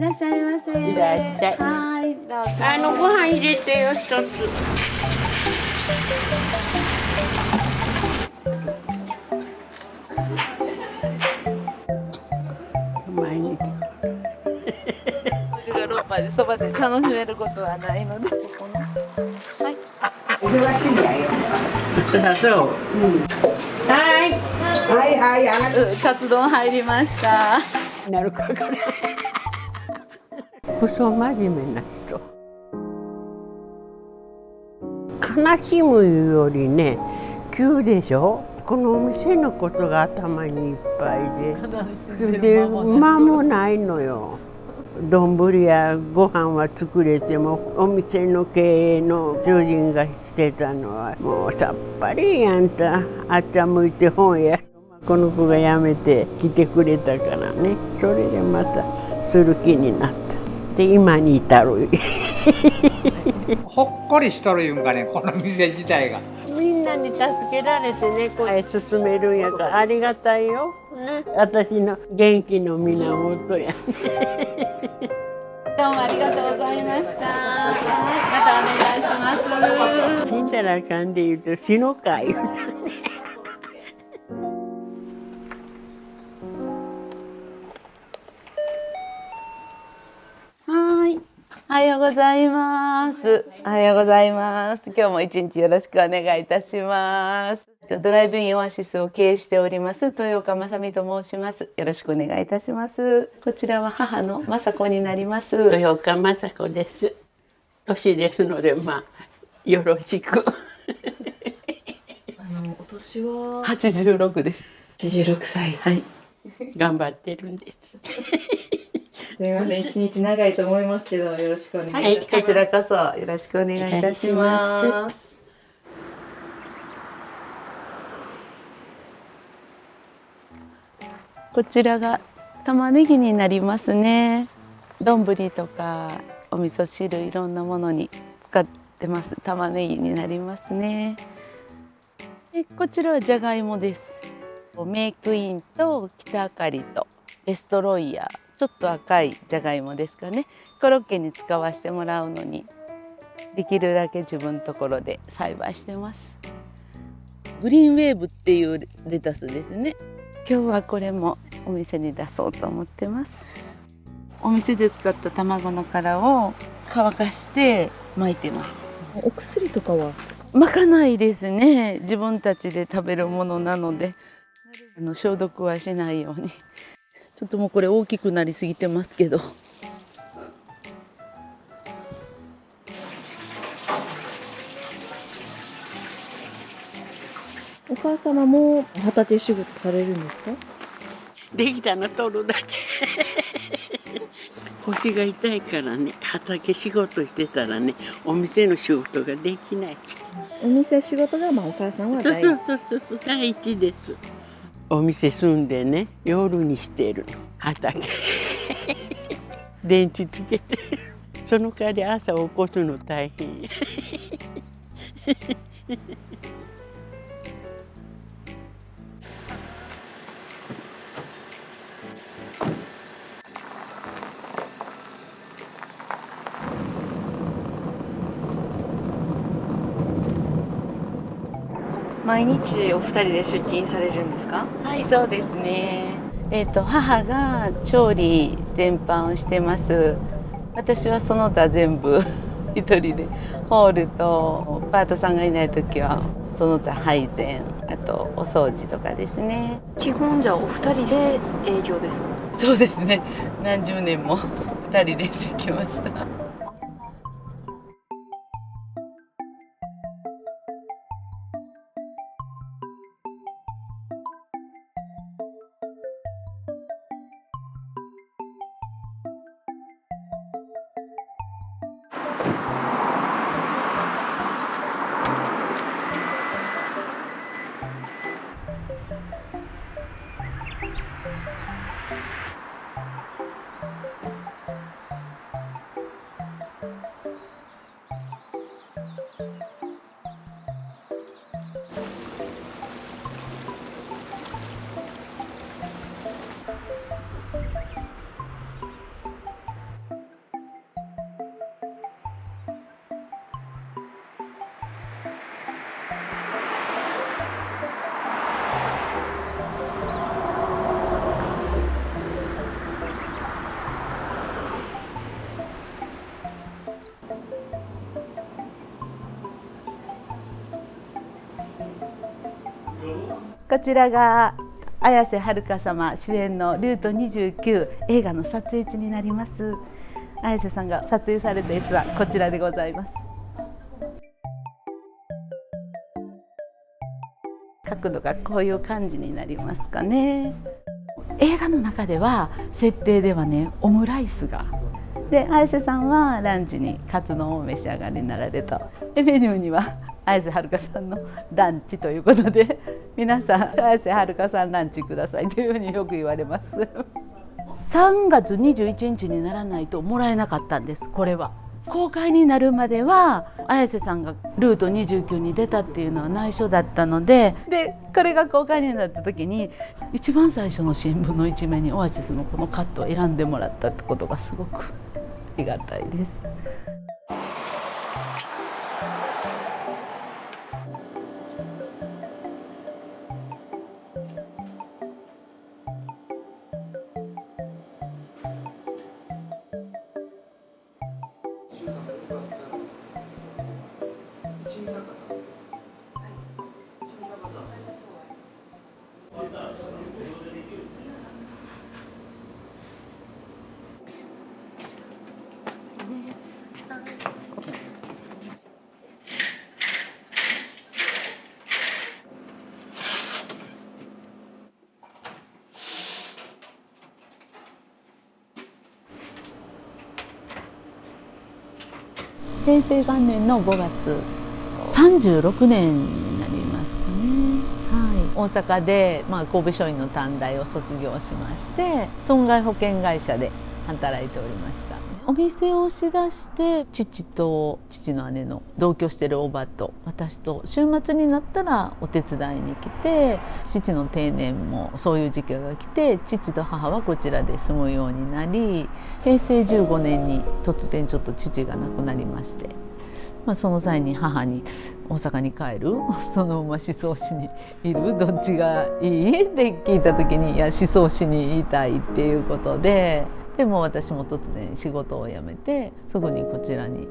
いらっしゃいませ。いらっしゃい。はい、どうぞ。ご飯入れてよ、一つ。毎日。ヨーロッパでそばで楽しめることはないので。はい。忙しいんだよ。そう。はい。はいはい、カツ丼入りました。なるかから。クソ真面目な人。悲しむよりね、急でしょ。このお店のことが頭にいっぱいで、それで間もないのよ。丼やご飯は作れても、お店の経営の主人がしてたのはもうさっぱり。あんたあっちゃ向いて本や。この子が辞めて来てくれたからね、それでまたする気になった。で今に至る。ほっこりしとるいうんかね、この店自体が。みんなに助けられてね、これ進めるんやからありがたいよ。ね、私の元気の源やね。どうもありがとうございました。はい、またお願いします。死んだらあかんで言うと死のか言うたね。はい。おはようございます。おはようございます。今日も一日よろしくお願いいたします。ドライブインオアシスを経営しております豊岡雅美と申します。よろしくお願いいたします。こちらは母の雅子になります。豊岡雅子です。年ですのでよろしく。お年は86です。86歳。はい。頑張ってるんです。すみません、一日長いと思いますけど、よろしくお願いいたします。はい、こちらこそよろしくお願いいたします。こちらが玉ねぎになりますね。丼とかお味噌汁いろんなものに使ってます玉ねぎになりますね。でこちらはじゃがいもです。メイクインと北あかりとデストロイヤー、ちょっと赤いじゃがいもですかね。コロッケに使わせてもらうのにできるだけ自分のところで栽培してます。グリーンウェーブっていうレタスですね。今日はこれもお店に出そうと思ってます。お店で使った卵の殻を乾かして巻いてます。お薬とかは巻かないですね。自分たちで食べるものなので消毒はしないように。ちょっともうこれ大きくなりすぎてますけど。お母様も畑仕事されるんですか？できたの取るだけ。腰が痛いからね、畑仕事してたらね、お店の仕事ができない。お店仕事がお母さんは第一。そう第一です。お店住んでね、夜にしてるの畑。電池つけてる。その代わり朝起こすの大変や。毎日お二人で出勤されるんですか？はい、そうですね。母が調理全般をしてます。私はその他全部一人で、ホールとパートさんがいない時はその他配膳、あとお掃除とかですね。基本じゃあお二人で営業ですか？そうですね。何十年も二人でしてきました。こちらが綾瀬はるか様主演のルート29映画の撮影地になります。綾瀬さんが撮影された椅子はこちらでございます。角度がこういう感じになりますかね。映画の中では設定ではね、オムライスがで、綾瀬さんはランチにカツ丼をお召し上がりになられた。でメニューには綾瀬はるかさんのランチということで、皆さん綾瀬はるかさんランチくださいというふうによく言われます。3月21日にならないともらえなかったんです。これは公開になるまでは綾瀬さんがルート29に出たっていうのは内緒だったので、これが公開になった時に一番最初の新聞の一面にオアシスのこのカットを選んでもらったってことがすごくありがたいです。平成元年の5月、36年になりますかね。大阪で、神戸書院の短大を卒業しまして、損害保険会社で働いておりました。お店をしだして、父と父の姉の同居してるおばと私と週末になったらお手伝いに来て、父の定年もそういう時期が来て、父と母はこちらで住むようになり、平成15年に突然ちょっと父が亡くなりまして、その際に母に大阪に帰るそのまま思想市にいるどっちがいいって聞いた時に、いや思想市にいたいっていうことで、でも私も突然仕事を辞めてすぐにこちらに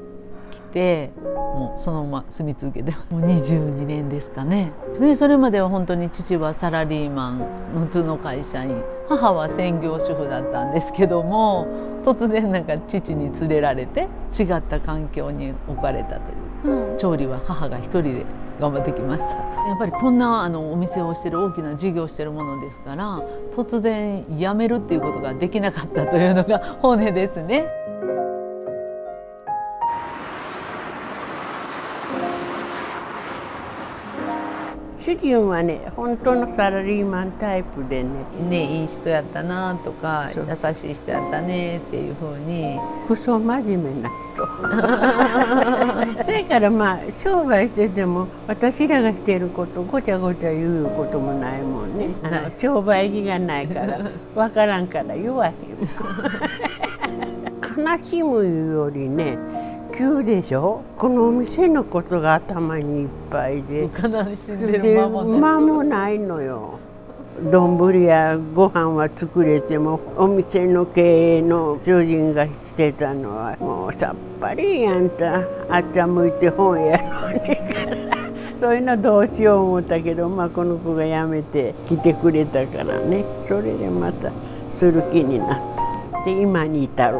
来て、もうそのまま住み続けてもう22年ですかね。でそれまでは本当に父はサラリーマンの普通の会社員、母は専業主婦だったんですけども、突然なんか父に連れられて違った環境に置かれたというか、調理は母が一人で頑張ってきました。やっぱりこんなお店をしてる大きな事業をしてるものですから、突然辞めるっていうことができなかったというのが本音ですね。主人はね、本当のサラリーマンタイプでね、いい人やったなとか、そう優しい人やったねっていうふうに。クソ真面目な人それから商売してても私らがしてることごちゃごちゃ言うこともないもんね。商売気がないから分からんから言わへん悲しむよりね、急でしょ。このお店のことが頭にいっぱいで、間もないのよ。丼やご飯は作れても、お店の経営の主人がしてたのはもうさっぱりあんたあっちゃ向いて本やのにそういうのどうしよう思ったけど、この子が辞めて来てくれたからね、それでまたする気になった。で今に至る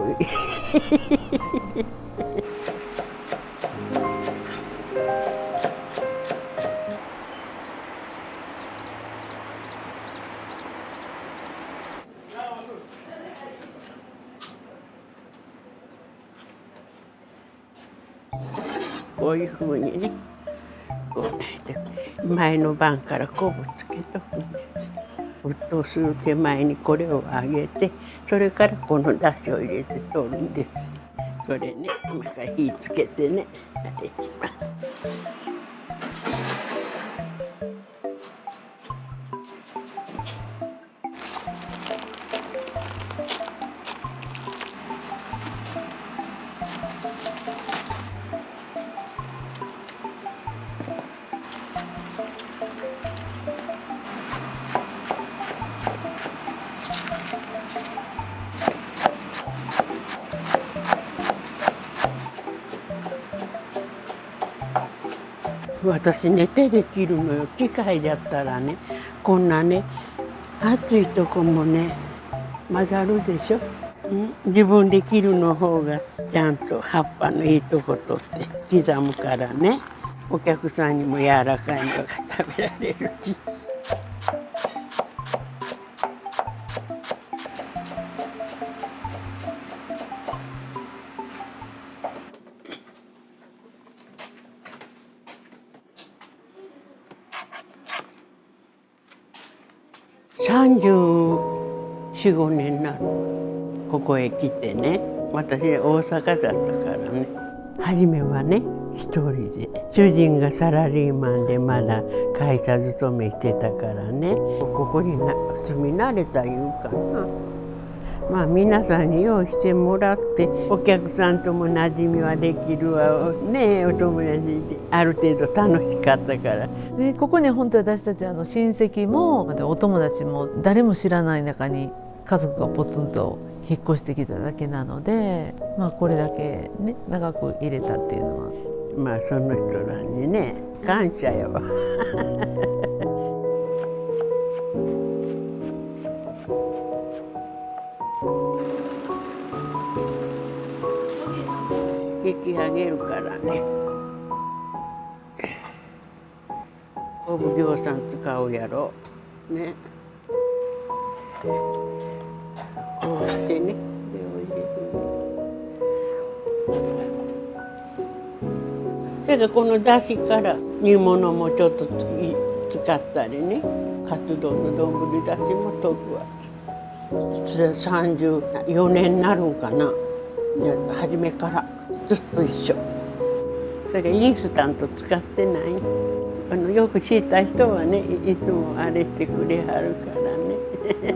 こういうふうにね、こうやって前の晩から昆布つけとくんですよ。沸騰する手前にこれを揚げて、それからこのだしを入れて取るんですよ。これね、今から火つけてね、いきます。私ね、手で切るのよ。機械だったらね、こんなね暑いとこもね混ざるでしょ、自分で切るの方がちゃんと葉っぱのいいとこ取って刻むからね、お客さんにも柔らかいのが食べられるし。34、5年になるここへ来てね。私大阪だったからね。初めはね一人で、主人がサラリーマンでまだ会社勤めしてたからね、ここに住み慣れたいうかな。まあ皆さんに用意してもらってお客さんとも馴染みはできるわね、お友達である程度楽しかったから。でここに本当に私たち親戚もお友達も誰も知らない中に家族がポツンと引っ越してきただけなので、まあ、これだけ、ね、長く入れたっていうのはまあその人らにね感謝よ。引き上げるからね。お奉行さん使うやろね。こうしてね、これを入れて。それからこの出汁から煮物もちょっと使ったりね、カツ丼の丼出汁も溶くわけ。34年になるんかな、初めからずっと一緒。それからインスタント使ってない。よく知った人はねいつもあれしてくれはるからね。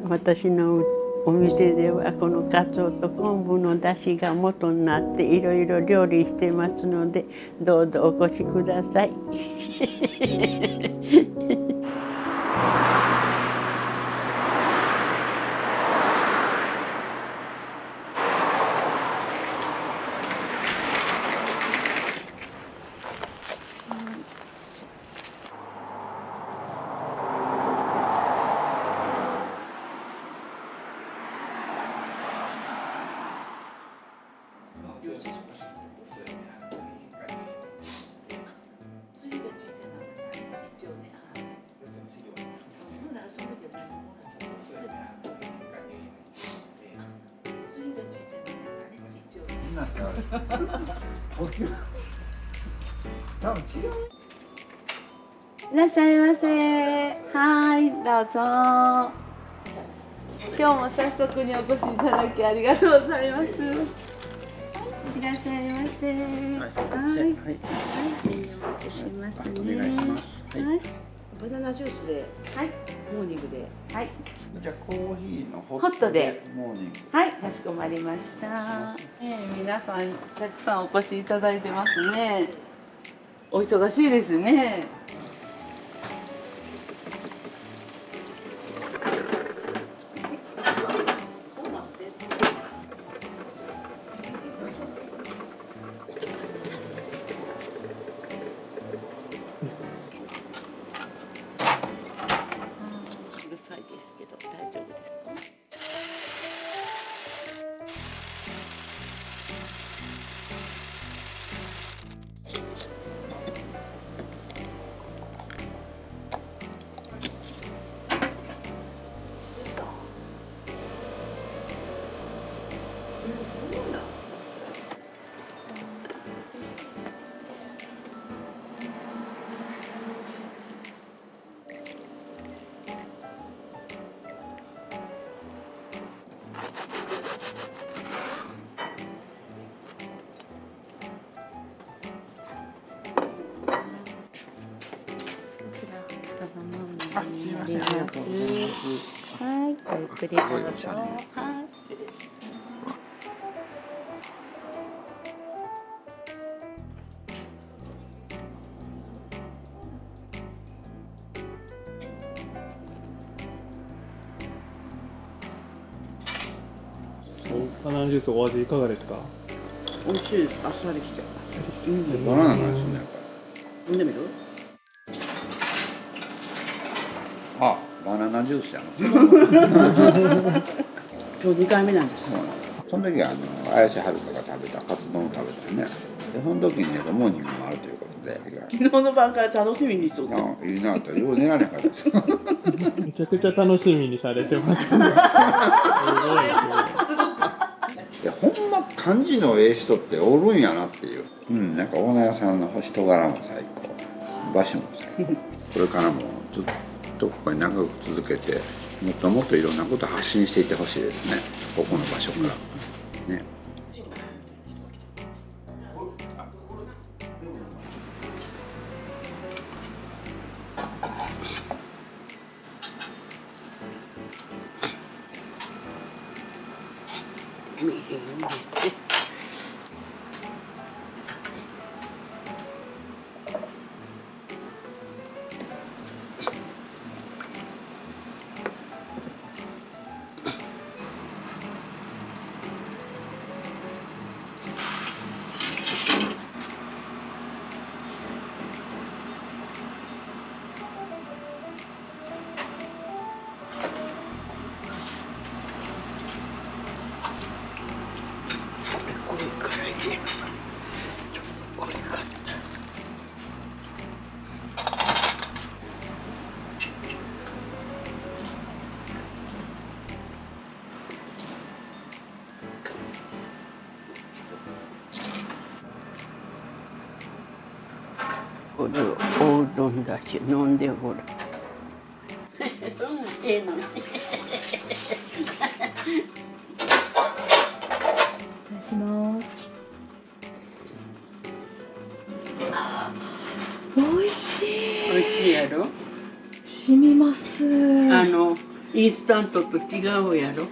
私のお店ではこのカツオと昆布の出汁が元になっていろいろ料理してますので、どうぞお越しください。いらっしゃいませ。はい、どうぞ。今日も早速にお越しいただきありがとうございます。いらっしゃいませ。はい、はい、お待ちしますね。はい、バナナジュースで、はい、モーニングで。はい、じゃあコーヒーのホホットでモーニング。はい、かしこまりました。皆さんたくさんお越しいただいてますね。お忙しいですね。うるさいですけど大丈夫ですか？あ、すみません。ありがとうございます。はい、ごゆっくりどうぞ。はい。バナナジュースお味いかがですか？美味しいです。あっさりして。あっさりしてバナナの味しないか飲んでみる？バナナジュースやの。今日2回目なんです。その時は綾瀬はるかが食べたカツ丼を食べたよね。でその時にモーニングもあるということで。昨日の晩から楽しみにしとって。いいなとよう寝られなかったです。めちゃくちゃ楽しみにされてますね。すごいですね。いやほんま感じのええ人っておるんやなっていう。なんかオーナー屋さんの人柄も最高、場所も最高。これからもずっとここに長く続けて、もっともっといろんなことを発信していってほしいですね。ここの場所からね。みりん入れて。これから入れる。ちょっと濃いかった。これをおうどんだし飲んでごらん。そんなええのに。いただきます。美味しい。美味しいやろ。染みます。インスタントと違うやろ。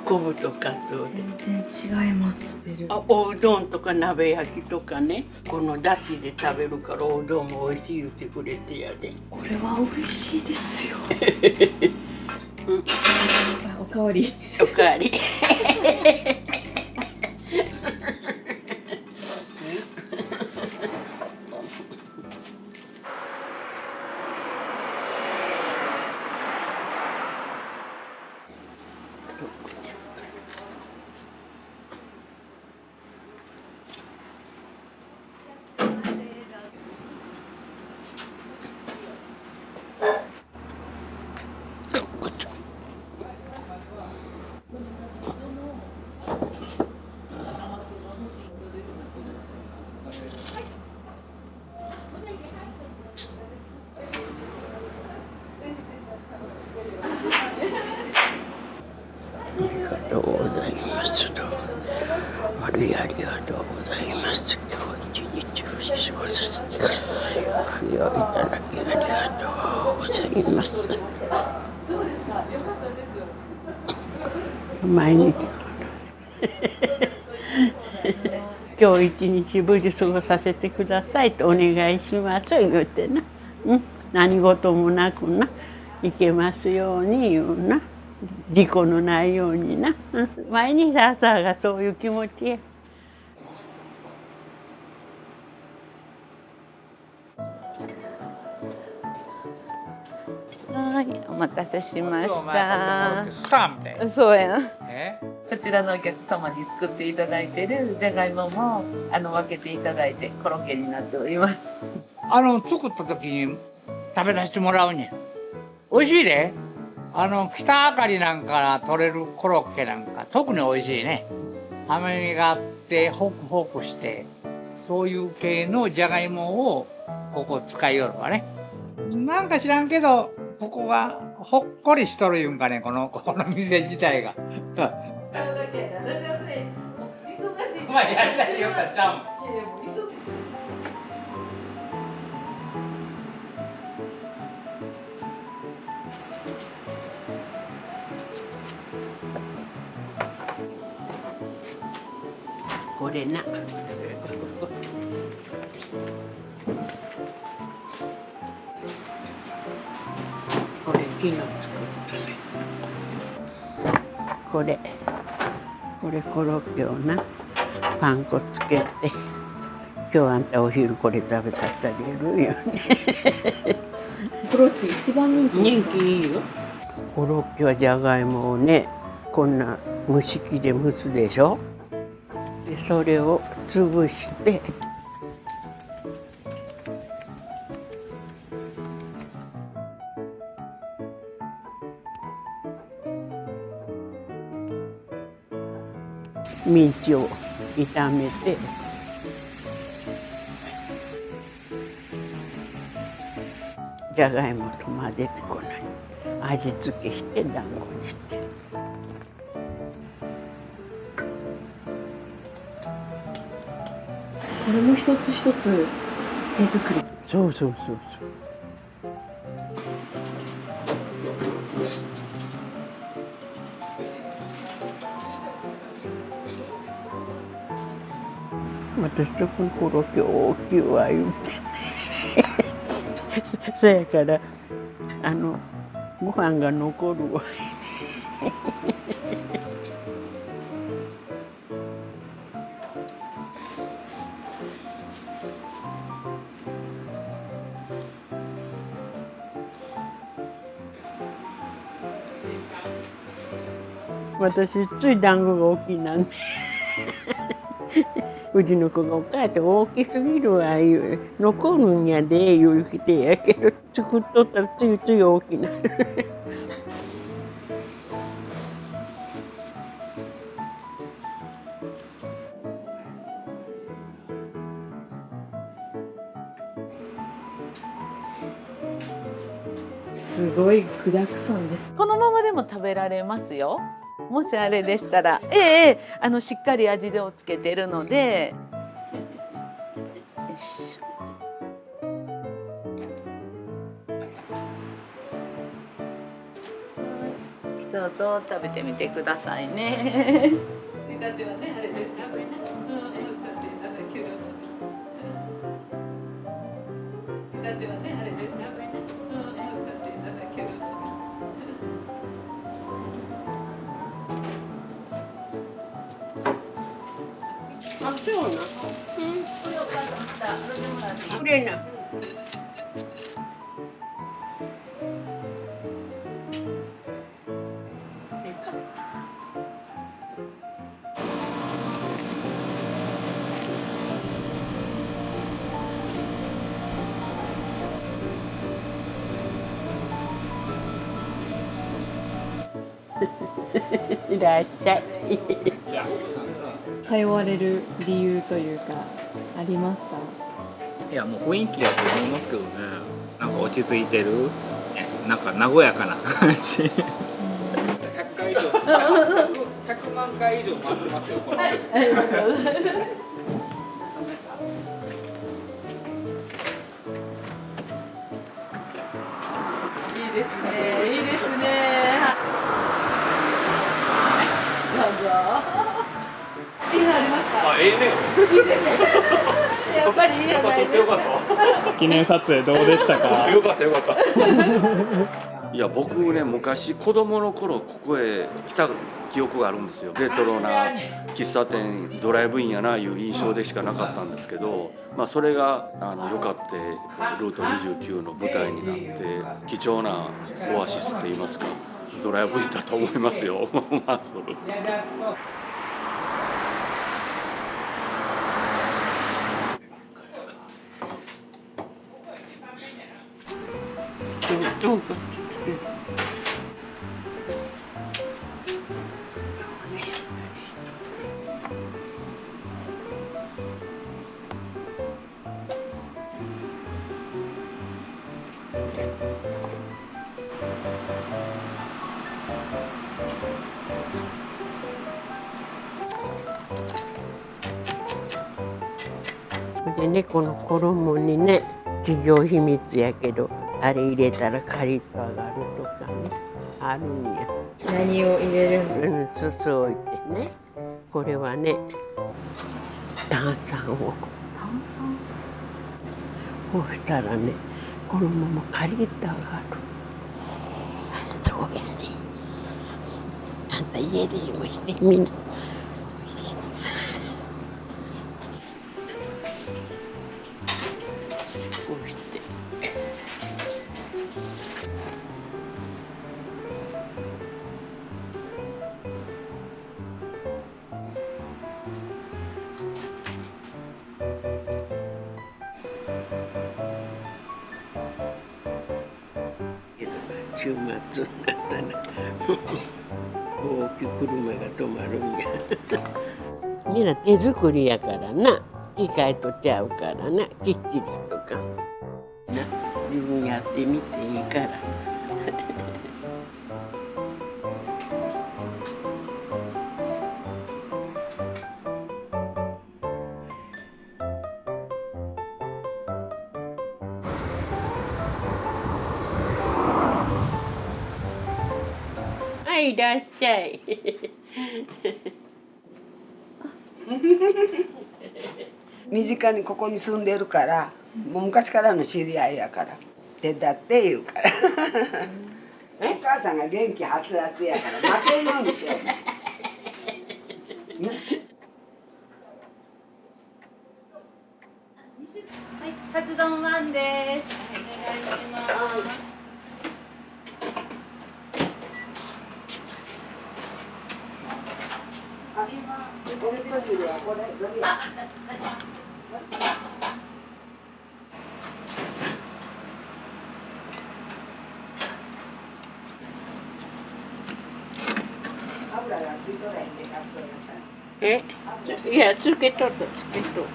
昆布とかつおで。全然違います。おうどんとか鍋焼きとかね、このだしで食べるからおうどんも美味しい言ってくれてやで。これは美味しいですよ。あ、おかわり。おかわり。ありがとうございます。どうもありがとうございます。今日一日無事過ごさせてください。おかげをいただきありがとうございます。毎日今日一日無事過ごさせてくださいとお願いします言うてな、何事もなくないけますように言うな。事故のないようにな、毎日朝がそういう気持ちや。はい、お待たせしました。スターみたいな。そうやん。こちらのお客様に作っていただいているじゃがいもも分けていただいてコロッケになっております。作った時に食べさせてもらうに。美味しいで。北あかりなんか取れるコロッケなんか特に美味しいね。甘みがあってホクホクして、そういう系のじゃがいもをここ使いよるわね。なんか知らんけど、ここがほっこりしとるいうんかね、この店自体が。お前やりたいよかちゃうもん。これな。これ昨日作ったね。これコロッケをな、パン粉つけて、今日あんたお昼これ食べさせてあげるよね。コロッケ一番人気ですか？人気いいよ。コロッケはじゃがいもをねこんな蒸し器で蒸すでしょ。でそれを潰してミンチを炒めてじゃがいもと混ぜてこんなに味付けして団子にして。これも一つ一つ手作り。そうそうそうそう。私とこのコロッケ大きいわ言うてそやからご飯が残るわ私つい団子が大きいなんでうちの子が「お母ちゃん大きすぎるわ」言う「残るんやで」言うてやけど作っとったらついつい大きなるすごい具沢山です。このままでも食べられますよ。もしあれでしたら、しっかり味をつけてるので。よいしょ。どうぞ食べてみてくださいね。だってはねあれですかこれね。だってはねあれですかこれね。くれな。いらっしゃい。通われる理由というかありますか？いやもう雰囲気だと思いますけどね。なんか落ち着いてる、なんか和やかな感じ。100回以上、100万回以上回ってますよこの。いいですね。いいですね。どうぞ。気になりますか。あ、ええね。やっぱりいいじゃないですか。記念撮影どうでしたか。よかったよかった。いや僕ね昔子供の頃ここへ来た記憶があるんですよ。レトロな喫茶店ドライブインやないう印象でしかなかったんですけど、まあそれがよかってルート29の舞台になって貴重なオアシスって言いますかドライブインだと思いますよ。まあそれどうか。でねこの衣にね企業秘密やけどあれ入れたらカリッと揚がるとかねあるんや。何を入れるんですか？すす置いてねこれはね炭酸を炭酸。こうしたらねこのままカリッと揚がる。そうやね。あんた家でもしてみな。こうして。週末になったら大きい車が止まるんやみんな手作りやからな、機械とちゃうからな、きっちりとかな、自分やってみていいからはい、いらっしゃい。身近にここに住んでるから、もう昔からの知り合いやから手伝って言うからお母さんが元気はつらつやから負けんようにしようね。はい、カツ丼ワンです。お願いします。お味噌汁はこれどれや。油がついとらへんで買っとるから。いや、つけとった、つけと。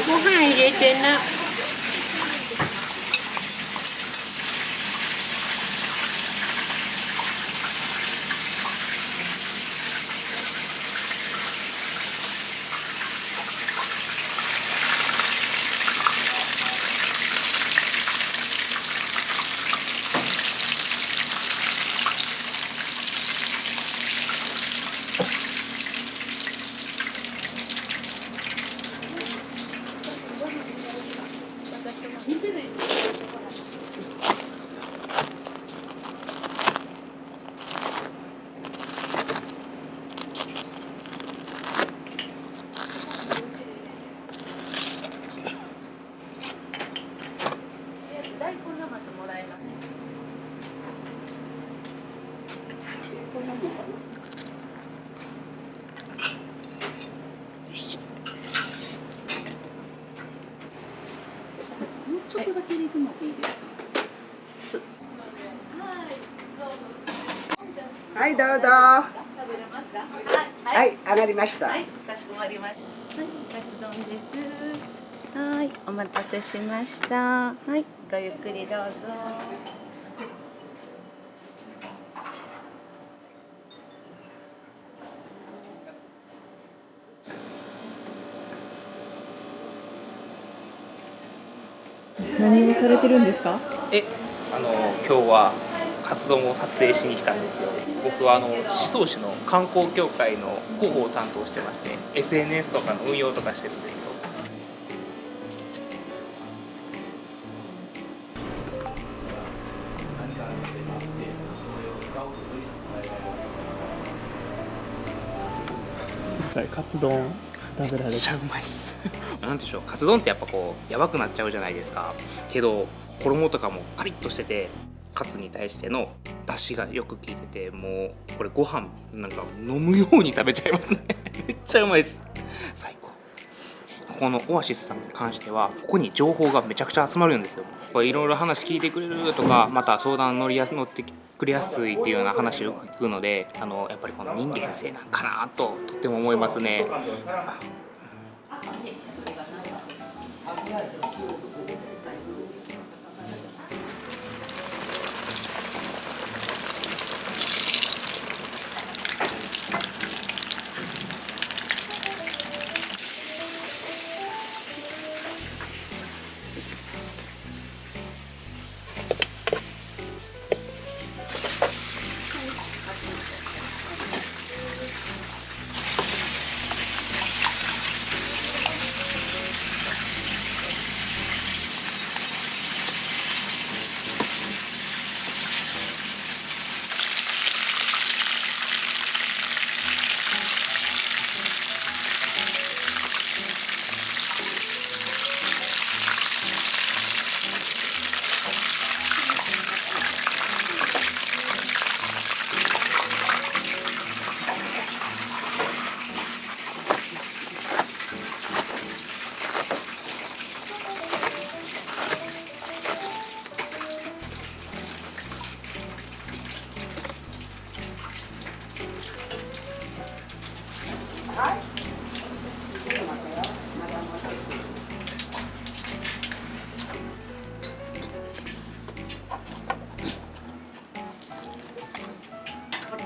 ご飯入れてな。ちょっとだけ入れてもらっていいですか。はいどうぞ。はい上がりました。はい、かしこまりました。はい、カツ丼です。はい、お待たせしました。はい、ごゆっくりどうぞ。何をされてるんですか？今日は活動を撮影しに来たんですよ。僕は宍粟市の観光協会の広報を担当してまして SNS とかの運用とかしてるんですよ。実際カツ丼食べられてめっちゃうまいっすなんでしょう、カツ丼ってやっぱこうやばくなっちゃうじゃないですか。けど衣とかもカリッとしてて、カツに対しての出汁がよく効いてて、もうこれご飯なんか飲むように食べちゃいますねめっちゃうまいです、最高。ここのオアシスさんに関してはここに情報がめちゃくちゃ集まるんですよ。これいろいろ話聞いてくれるとか、また相談乗ってくれやすいっていうような話をよく聞くので、やっぱりこの人間性なんかなととっても思いますね。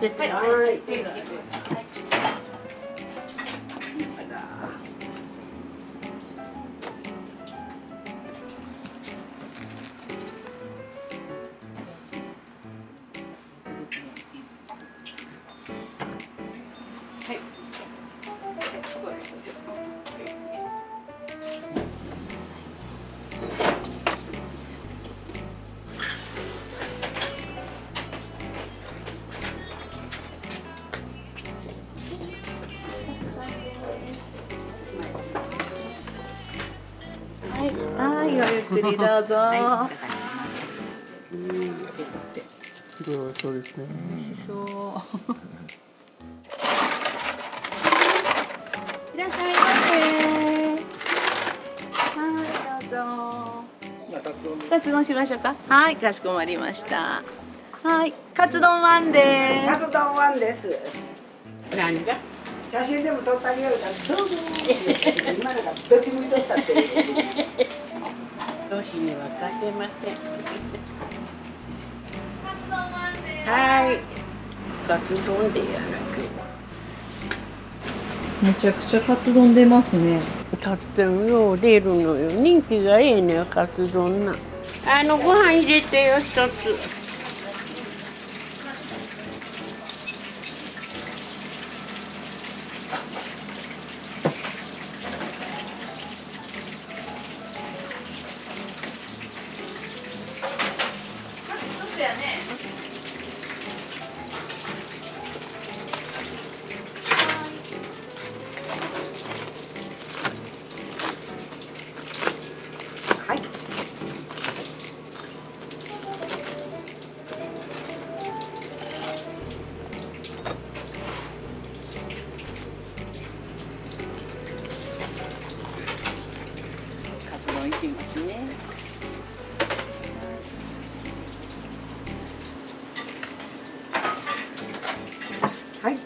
せて。はい、ごゆっくりどうぞ。すごい美味しそうですね。美味しそう。いらっしゃいませ。はい、どうぞ。カツ丼しましょうか。はい、かしこまりました。はい、カツ丼ワンです。カツ丼ワンです。何が？写真でも撮ってあげようからどうぞ。今なんかどっち向いとったって。年には勝てません。カツ丼ワンです。はい。カツ丼でやらけ。めちゃくちゃカツ丼出ますね。とってもよう出るのよ。人気がええねよ、カツ丼な。ご飯入れてよ、一つ。カツ丼いきますね。はい。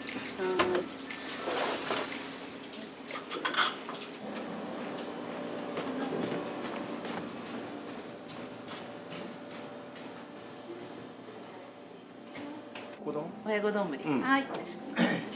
親子丼ぶり。はい、かしこまりました。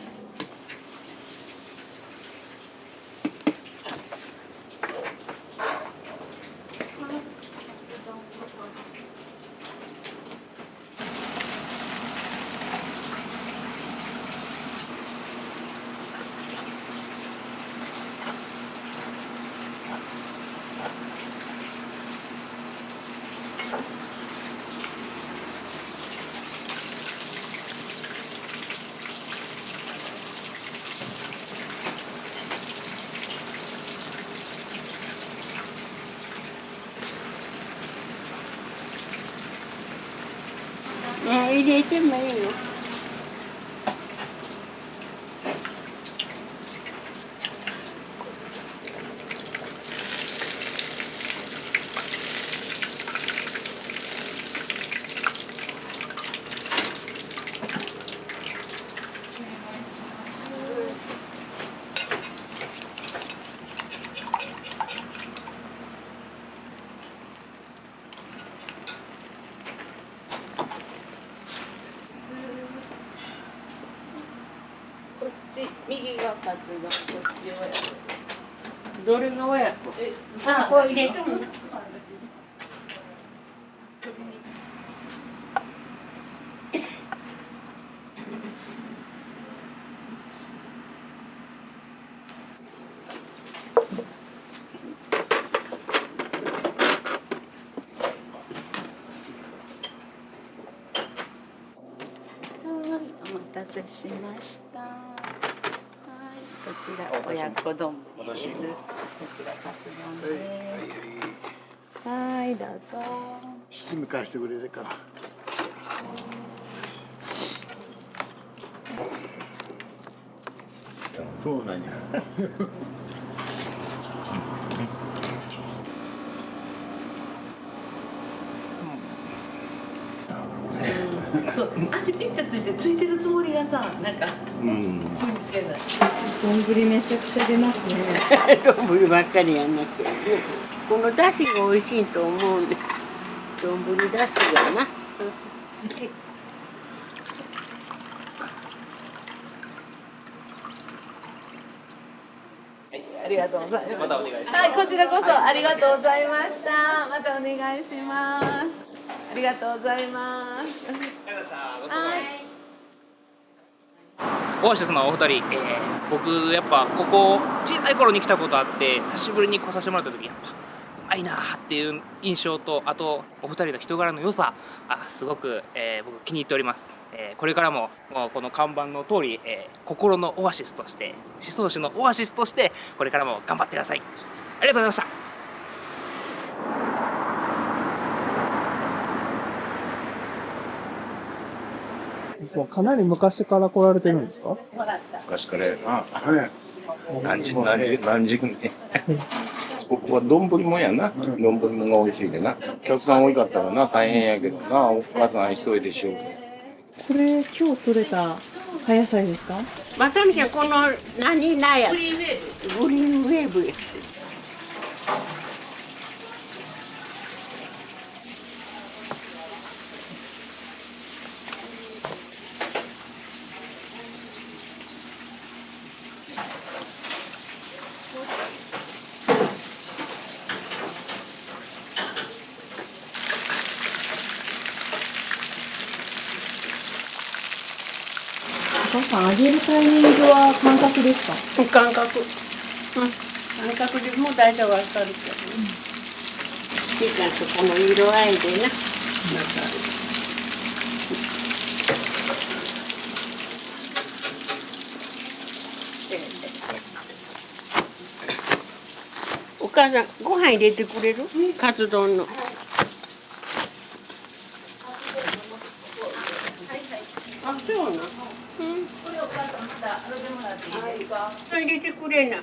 入れてもいいよ。こっち右がカツ丼、こっち親子。どれが親子？あ、これ入れても。お待たせしました。はい、こちら親子丼です。こちらカツ丼です。はい、どうぞ。七味返してくれるから。そうなんや。そう、足ピッてついてるつもりがさ、なんか。うん。丼めちゃくちゃ出ますね。丼ばっかりやんなくて。この出汁が美味しいと思うんで。丼出汁がな。りがとうございます。またお願いします。はい、こちらこそありがとうございました。またお願いします。ありがとうございます。ありがとうございました。ごちそうさまです。オアシスのお二人、僕やっぱここ小さい頃に来たことあって久しぶりに来させてもらった時やっぱうまいなーっていう印象と、あとお二人の人柄の良さすごく、僕気に入っております。これからもこの看板の通り、心のオアシスとして宍粟市のオアシスとしてこれからも頑張ってください。ありがとうございました。もうかなり昔から来られてるんですか？昔からやな。何時ね。ここは丼もやな。丼もが美味しいでな。お客さん多かったらな大変やけどな。お母さん一人でしよう。これ今日採れた葉野菜ですか？まさみちゃんこの何なや。グリーンウェーブ。グリーンウェーブ。お母さん揚げるタイミングは感覚ですか？感覚。感覚でもう大体わかるけど。ピカとこの色合いでな。お母さんご飯入れてくれる？カツ丼の。あ、そうな。これお母さんまた洗ってもらっていいですか？入れてくれな。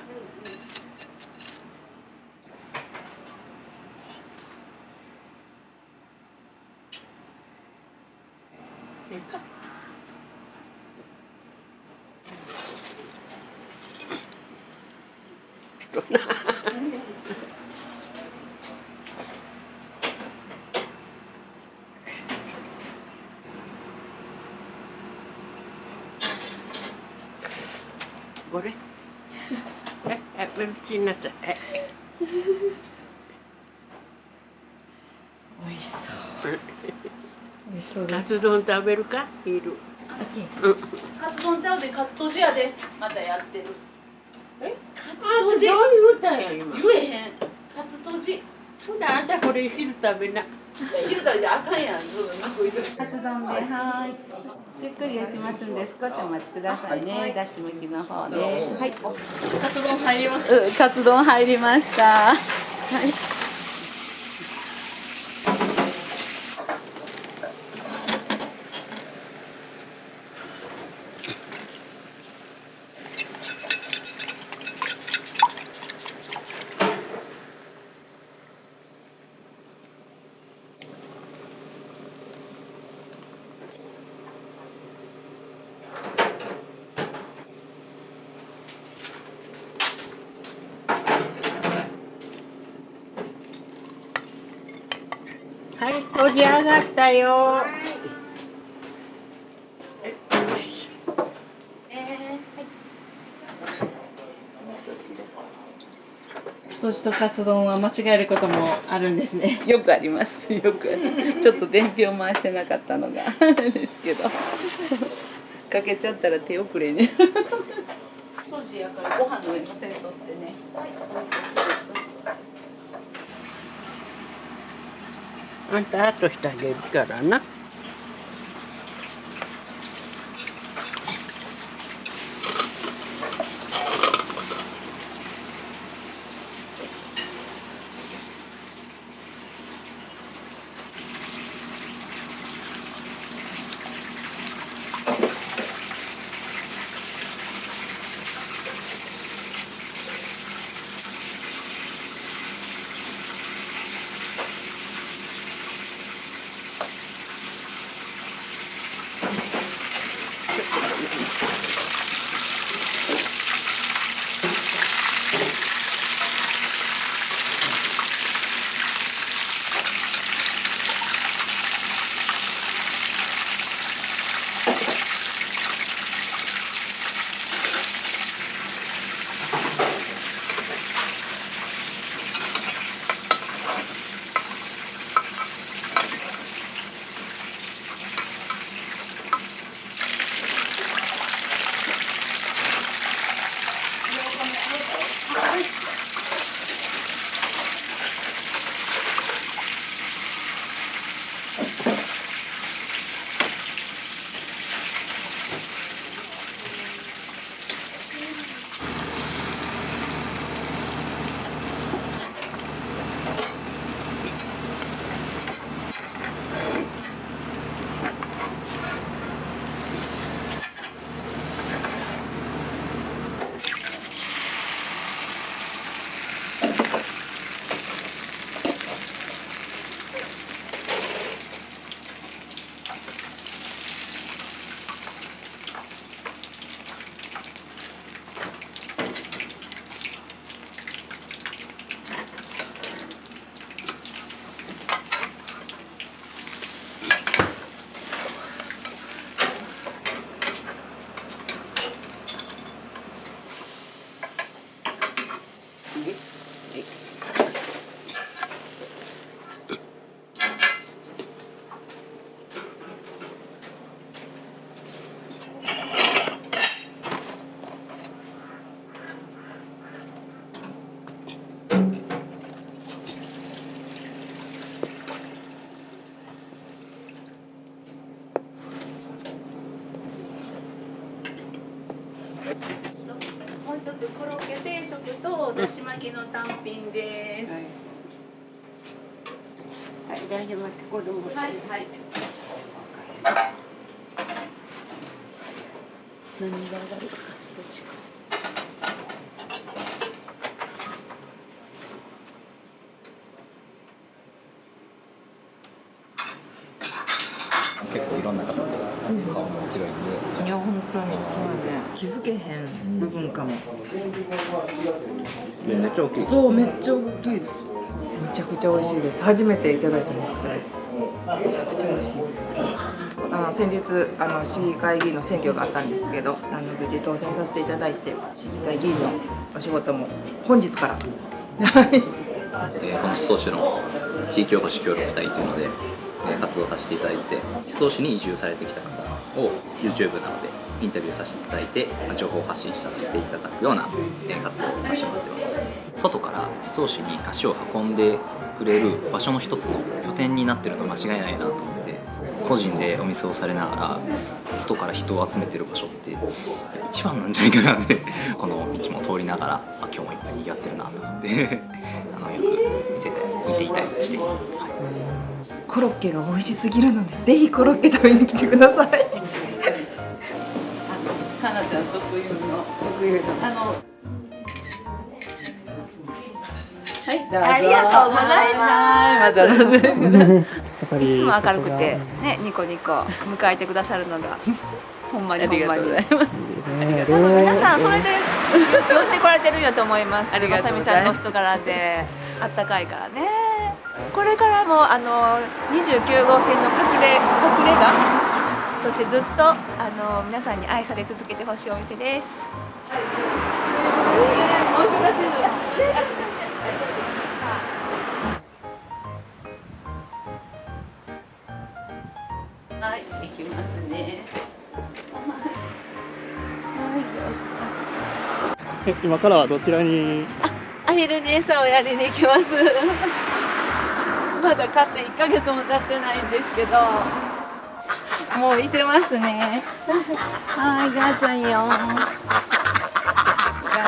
これ。ベルチになった。美味しそう。美味しそうです。カツ丼食べるか？昼。カツ丼ちゃうで、カツとじやで、またやってる。カツどうとじ。言うたんや今。言えへん。カツとじ。ほなあんたこれ昼食べな。昼食べてあかんやん。カツ丼で、はい。ゆっくり焼きますんで、少しお待ちくださいね。だし巻きの方で。はい。カツ丼入りました。カツ丼入りました。はい。はい、とじ上がったよ。酢とじとカツ丼は間違えることもあるんですね。よくあります。よくある。ちょっと伝票回してなかったのがですけど。かけちゃったら手遅れに。当時やからご飯の上のせんとってね。あんた後してあげるからな。もう一つコロッケ定食とだし巻きの単品です。はい、だし巻き子供。はいはい。何が上がるかカツと違う。結構いろんな方と顔も広いんで。いや本当にそうね。気づけへん部分かも。めっちゃ大きい。そうめっちゃ大きいです。めちゃくちゃ美味しいです。初めていただいたんですけど、めちゃくちゃ美味しいです。先日市議会議員の選挙があったんですけど、無事当選させていただいて、市議会議員のお仕事も本日から。この宍粟市の地域おこし協力隊というので活動させていただいて、宍粟市に移住されてきた方を YouTube などでインタビューさせていただいて情報発信させていただくような活動をさせてもらってます。外から宍粟市に足を運んでくれる場所の一つの拠点になってるのは間違いないなと思ってて、個人でお店をされながら外から人を集めてる場所って一番なんじゃないかなってこの道も通りながら今日もいっぱい賑わってるなと思ってよく見ていたりしています。はい、コロッケが美味しすぎるのでぜひコロッケ食べに来てください。かなちゃん特有のはい、どうぞ。ありがとうございます。やっぱりいつも明るくてね、ニコニコ迎えてくださるのがほんまにほんまに。皆さんそれで寄ってこられてるんやと思います。まさみさんの人柄であったかいからね。これからも29号線の隠れ家としてずっと皆さんに愛され続けてほしいお店です。お忙しいのです。はい、行きますね。今からはどちらに？アヒルに餌をやりに行きます。まだ飼って1ヶ月も経ってないんですけど、もういてますね。はい、ガーちゃんよ。ガ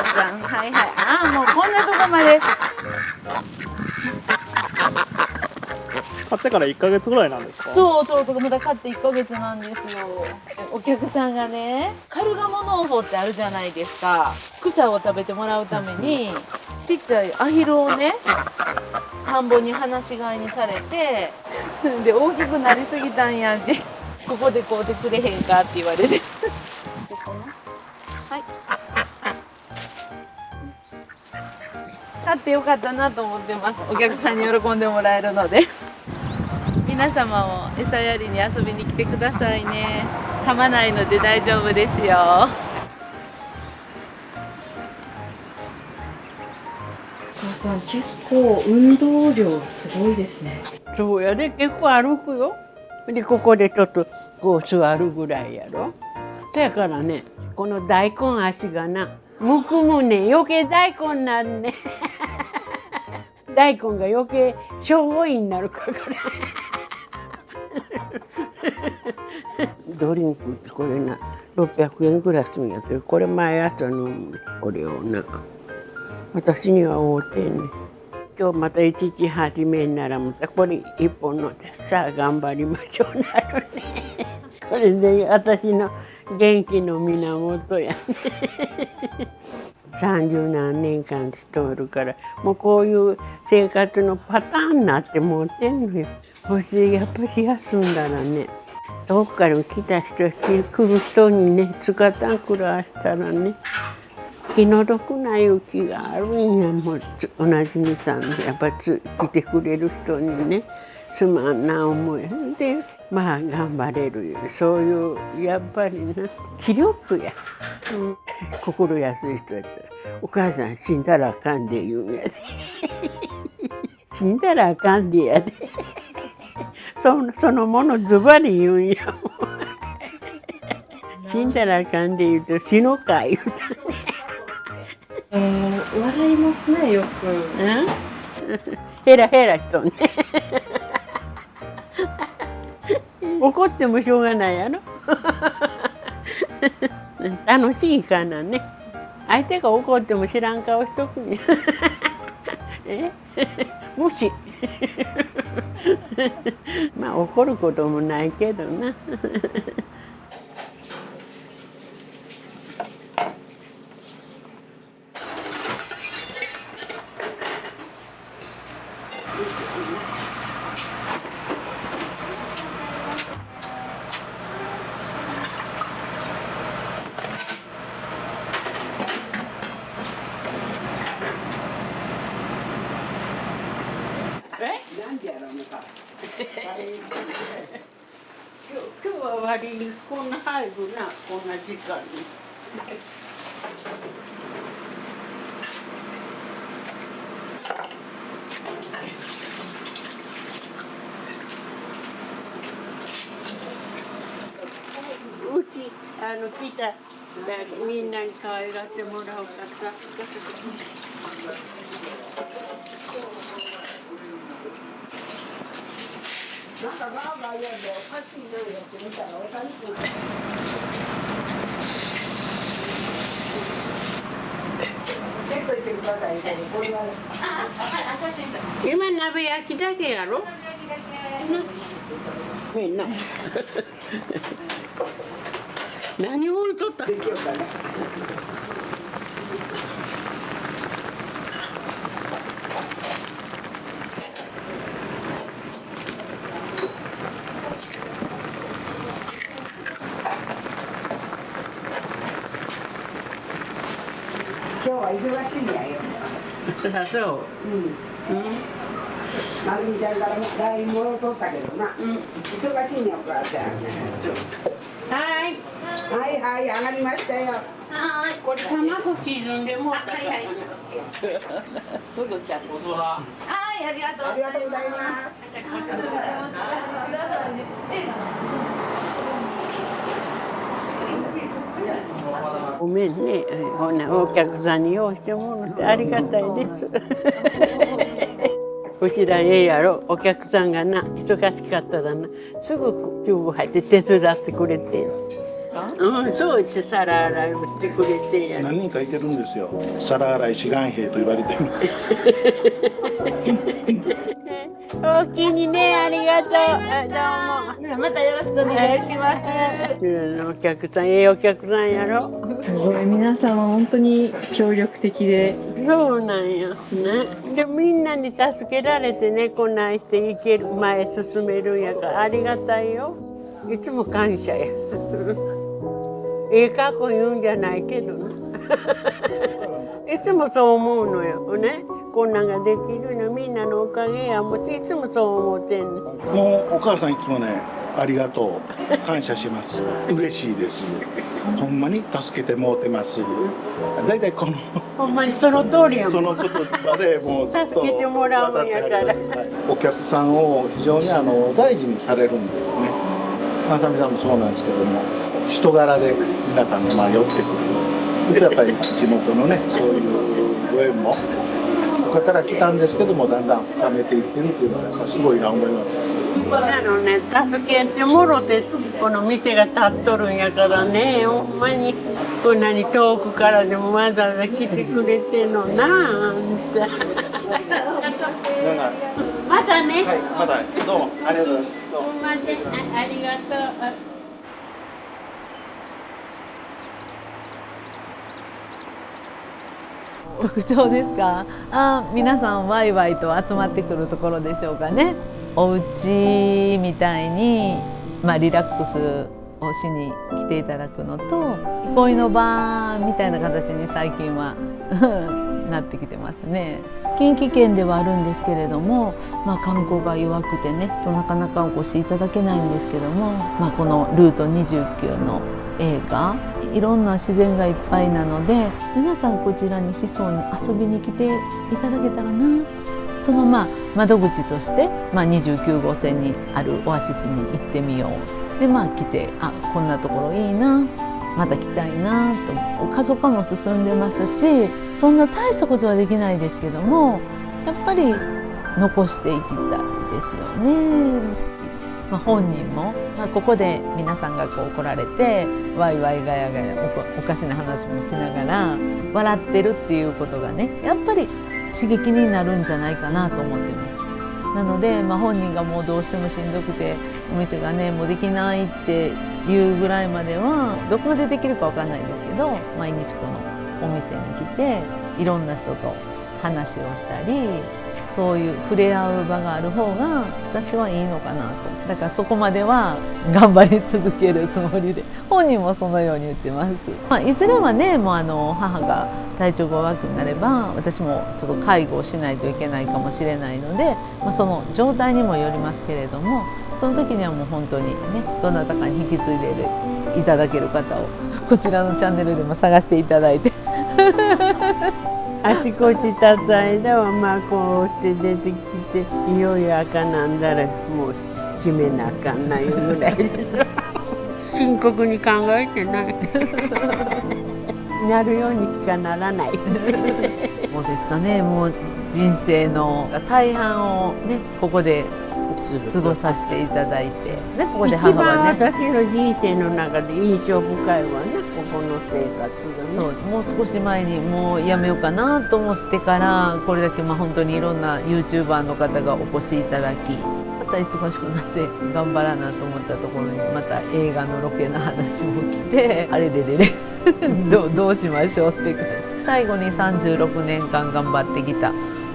ーちゃん、はいはい。ああ、もうこんなとこまで。買ってから1ヶ月ぐらいなんですか？そうそう、まだ飼って1ヶ月なんですよ。お客さんがね、カルガモ農法ってあるじゃないですか。草を食べてもらうためにちっちゃいアヒルをね、田んぼに放し飼いにされて、で大きくなりすぎたんやって、ここでこうでくれへんかって言われて。はい。飼ってよかったなと思ってます。お客さんに喜んでもらえるので。皆様も餌やりに遊びに来てくださいね。噛まないので大丈夫ですよ。お母さん結構運動量すごいですね。そうやで、結構歩くよ。でここでちょっとこう座るぐらいやろ。だからね、この大根足がなむくむね、余計大根になるね。大根が余計しょぼいになるから。ドリンクってこれな600円ぐらいするんやけど、これ毎朝飲むこれをな。私には合うてんねん。今日また一日始めんならまたこれ一本のでさあ頑張りましょうなるね。これで私の元気の源やね。30何年間勤めるからもうこういう生活のパターンになってもうてんのよ。そしてやっぱり休んだらね、遠くから来た人来る人にねつかたんくらわしたらね、気の毒な雪があるんや。もうおなじみさんでやっぱり来てくれる人にねすまんな思いで、まあ頑張れるよ。そういうやっぱりな気力や、心安い人やったらお母さん死んだらあかんで言うんやで死んだらあかんでやでそのものズバリ言うんやもん死んだらあかんで言うと死のか言うた笑いますねよく。ヘラヘラしとんね怒ってもしょうがないやろ楽しいかなね。相手が怒っても知らん顔しとくんや無視まあ怒ることもないけどななんでやろうのか。今日は割にこんな入るな、こんな時間に。うち来たみんなに可愛がってもらおうかさ。なんかバーバーやんでおかしいなよって見たらおかしくない。チェックしてください。これは今鍋焼きだけやろ。みんな。何を置いとった。できようかな。今日は忙しいんやよ。そう。まずみちゃんからLINEもろとったけどな。忙しいんやお母さん。はい。はいはい上がりましたよ。はい。これ卵沈んでもうたから。すぐちゃん。はいありがとうございます。ごめんね、ほなお客さんに用意してもらってありがたいですうちらやろ、お客さんがな忙しかったらなすぐキューブ入って手伝ってくれてそう言って皿洗いをしてくれてや何人かいてるんですよ。皿洗い志願兵と言われてるお気にね、ありがとう。どうも。またよろしくお願いします。お客さん、お客さんやろ。すごい、皆さんは本当に協力的で。そうなんや。ね。で、みんなに助けられてね、こんなんしていける、前進めるんやから、ありがたいよ。いつも感謝や。過去言うんじゃないけどな。いつもそう思うのよね。こんなんができるのみんなのおかげやもっていつもそう思ってんの。もうお母さんいつもね、ありがとう、感謝します、嬉しいです、ほんまに助けてもうてます。だいたいこのほんまにその通りやもん。その言葉でもうずっと助けてもらうんやから。お客さんを非常に大事にされるんですね。まさみさんもそうなんですけども、人柄で皆さんが寄ってくる。やっぱり地元のね、そういうご縁も他から来たんですけども、だんだん深めていってるっていうのはやっぱすごいな思います。なのね、助けてもろてこの店が立っとるんやからね、ほんまにこんなに遠くからでもわざわざ来てくれてんのなあんた。またね。はい、またどうもありがとうございます。どうも。ありがとう。特徴ですか。皆さんワイワイと集まってくるところでしょうかね。お家みたいに、リラックスをしに来ていただくのと、憩いの場みたいな形に最近はなってきてますね。近畿圏ではあるんですけれども、観光が弱くてねなかなかお越しいただけないんですけども、このルート29の映画いろんな自然がいっぱいなので、皆さんこちらに宍粟に遊びに来ていただけたらな。その窓口として、29号線にあるオアシスに行ってみよう。で来て、こんなところいいな、また来たいなと。過疎化も進んでますし、そんな大したことはできないですけども、やっぱり残していきたいですよね。本人も、ここで皆さんがこう来られてワイワイガヤガヤおかしな話もしながら笑ってるっていうことがね、やっぱり刺激になるんじゃないかなと思ってます。なので、本人がもうどうしてもしんどくてお店がねもうできないっていうぐらいまではどこまでできるかわかんないですけど、毎日このお店に来ていろんな人と話をしたり、そういう触れ合う場がある方が私はいいのかなと。だからそこまでは頑張り続けるつもりで、本人もそのように言ってます。いずれはね、もう母が体調が悪くなれば私もちょっと介護をしないといけないかもしれないので、その状態にもよりますけれども、その時にはもう本当にね、どなたかに引き継いでいただける方をこちらのチャンネルでも探していただいてあちこち立つ間はこうって出てきて、いよいよ赤なんだらもう決めなあかんないぐらいです深刻に考えてないなるようにしかならないもうですかね、もう人生の大半をねここで過ごさせていただいて、ね、ここで母一番はね私の人生の中で印象深いわね、ここの生活がね。そう、もう少し前にもうやめようかなと思ってから、これだけ本当にいろんな YouTuber の方がお越しいただき、また忙しくなって頑張らなと思ったところにまた映画のロケの話も来て、あれれれれどうしましょうっていう感じ。最後に36年間頑張ってきた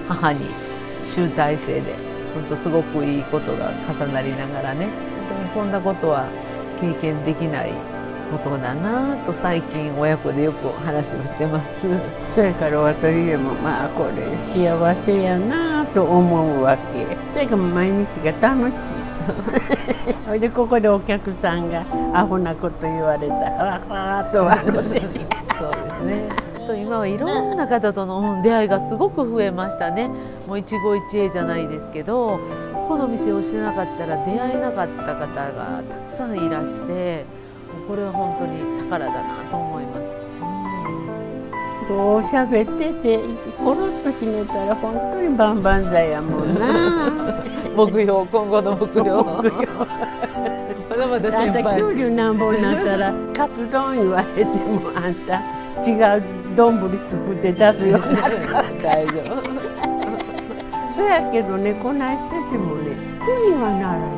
母に集大成で本当すごくいいことが重なりながらね、本当にこんなことは経験できないことだなと最近親子でよく話をしてます。それから私もこれ幸せやなと思うわけ。それから毎日が楽しいそれでここでお客さんがアホなこと言われたらわーっと笑っててそうですね。今はいろんな方との出会いがすごく増えましたね。もう一期一会じゃないですけど、この店をしてなかったら出会えなかった方がたくさんいらして、これは本当に宝だなと思います。こう喋っててコロッと死ねたら本当に万々歳やもんな目標、今後の目標まだまだ先輩。あんた90何本になったらカツ丼言われてもあんた違う丼作って出すようになるから大丈夫そやけどね、こないしててもね苦にはならない。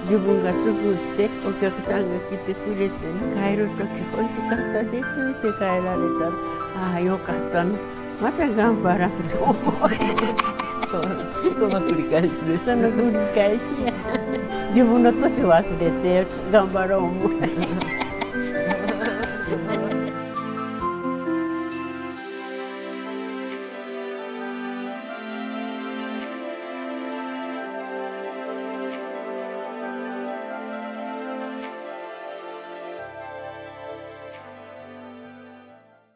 自分が作ってお客さんが来てくれて、ね、帰る時「美味しかったです」って帰られたら「ああよかったの、また頑張らんと思う」その繰り返しです。その繰り返しや自分の年忘れて頑張ろう思う